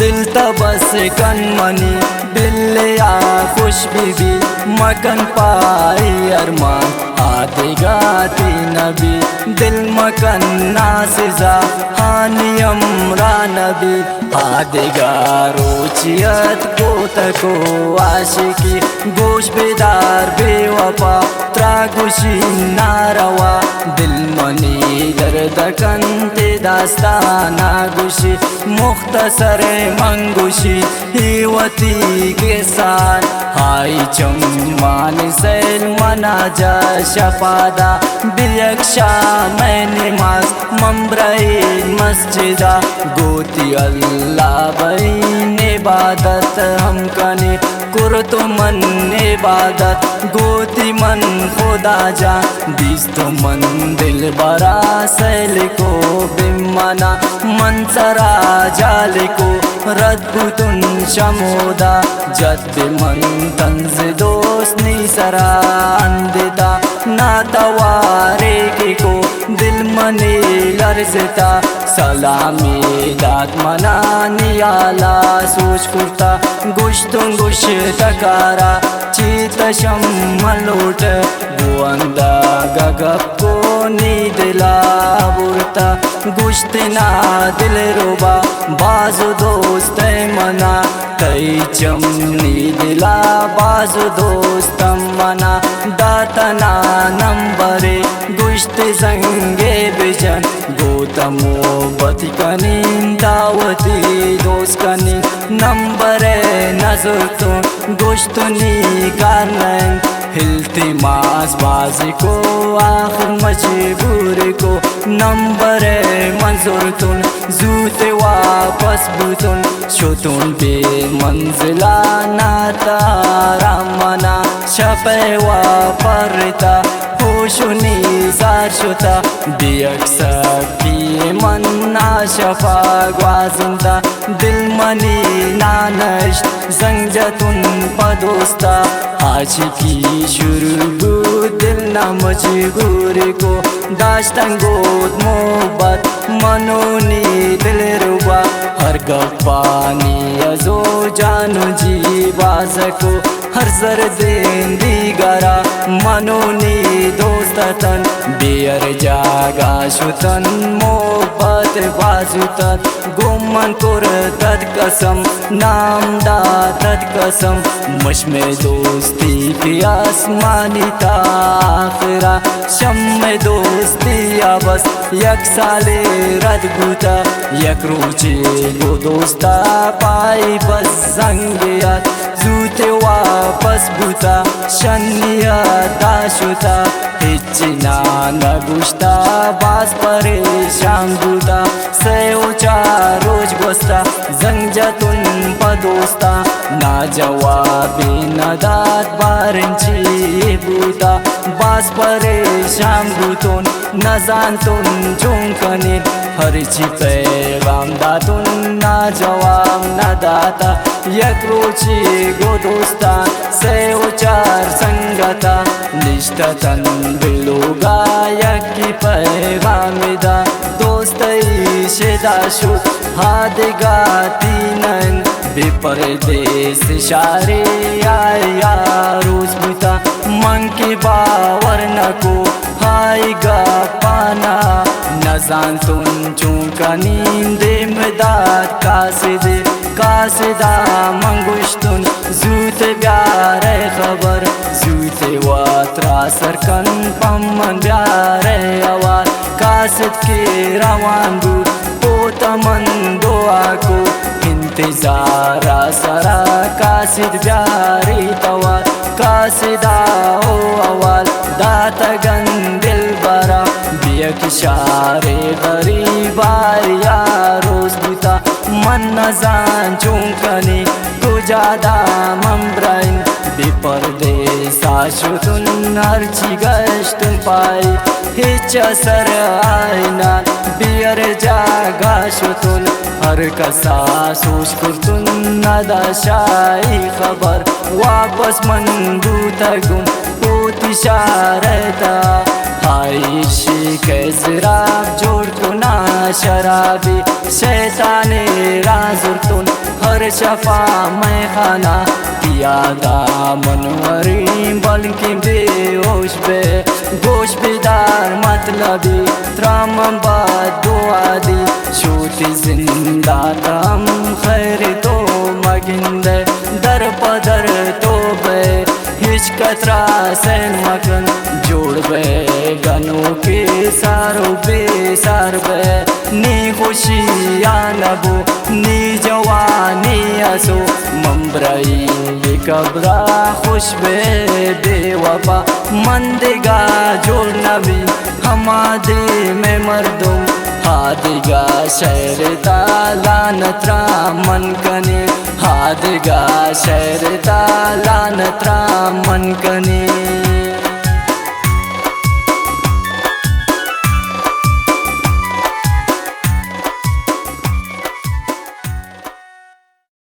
दिल तबस कनमनी बिल्लिया खुश बीबी मकन पाई अरमान आते गाती नबी दिल मकन नासिजा हानियम रा नबी आदेगा रोचियत को आशिकी गोश बेदार बेवफा त्रागुशी नारवा दिल मनी दर्द कंते दास्ताना गुशी मुख्तसर मंगुशी हिवती के साथ हाई चम्मान सैल मनाजा शफादा बियक्षा मैंने मास मम्ब्रई मस्जिदा गोती अल्लाह बईन इबादत हम कने कुरतो मन इबादत गोती मन खुदा जा दिस्तो मन दिल बरा सैल को बिमना मनसरा जाल को रद्बुतुन शमोदा जद मन तंज दोस्त निसरा अंदिता नातवारे को दिल मने लर्जता सलामी दात मना नियाला सोच कुर्ता गुश्तुन गुश तकारा चीत शम्मलोट बुअंदा गगप को नीदला बुरता गुश्तना दिल रोबा बाजु दोस्त मना तई चमनी दिला बाजु दोस्त मना दातना नंबरे गुश्त संगे बिजन गोतमो बतिकनी दावती दोस्त कनी नंबरे नजर तो गुश्तनी कारन हिलती मास बाजी को आखिर मजबूर को नंबर मंजूर तुन जूते वापस बुतुन शुतुन बे मंजिला नाता रामना शपे वापरता होशुनी साशुता बियक्सा की मन्ना शफा ग्वाजिंदा दिल मनी नानश जंजतुन पदोस्ता आशिकी शुरू दिल ना मजबूर को दाश्तन गोद मोहब्बत मनोनी दिल रुबा हर गप्पानी अजो जानो जी बाजको हर जरदेन दिगारा मनोनी दोस्ततन बेयर जागा शुतन मोहब्बत बाजुतन गुमन कुर तद कसम नाम दा तद कसम मशमे दोस्ती की आसमानी ताखिरा शम्मे दोस्ती बस यक साले रद गुता यक रोचे गो दोस्ता पाई बस संगियत जूते वापस बुता शनिया दाशुता हिचिना नगुश्ता बास परेशान बुता से ऊंचा रोज गोस्ता जंजतुन पदोस्ता ना जवाबी नदात बारंची बुता बास परेशान बुतुन नजानतुन जुंकनिन हरची पैगाम दातुन ना जवाब ना दाता यक रोची गो दोस्ता से उचार संगता निष्ठतन बिलोगा यकी पैगामिदा दोस्तई शेदाशु हादिगा तीनन बेपरदेस शारे आया रोज बुता मन के बावर नको हाईगा पाना नजान तुन चूंका नींदे मदात कासिदा मंगुश्तुन जूत प्यारे खबर जूते वात्रा सरकन पम्मन प्यारे आवार कासिद के रवान दू पोतमन दुआ को इंतजारा सरा कासिद प्यारे तवार कासिदा ओ अवाल दातगन दिल बरा बियक शारे गरीबा या रोज बुता मन नजान चुंकनी तुजादा मम्ब्राइन बेपरदेसा शुतुन हरची गश्तुन पाई हिच असर आईना बियर जागा शुतुन हर कसा सोच कुर्तुन नदाशाई खबर वापस मन दूतगुन पोती शारता आइशी के जराब जोड़ तो ना शराबी शैताने राजुर तुन दर शफा मैं खाना पियादा मनवरी बल्कि बेहोश बे गोश बेदार मतलबी त्राम दुआ दी शूति जिंदा तम खैर तो मगिंदे दर पदर तो बे हिच कतरा सैन मगन जोड़ बे गनों के सारो बेसार बे नी खुशिया नबो नी जवानी असो मम्बराई कब्रा खुश बे बेवफा मंदेगा जोड़ नबी हमादे में मर्दुम हादिगा शहर तालानत्रा मन कने हादिगा शहर तालानत्रा मन कने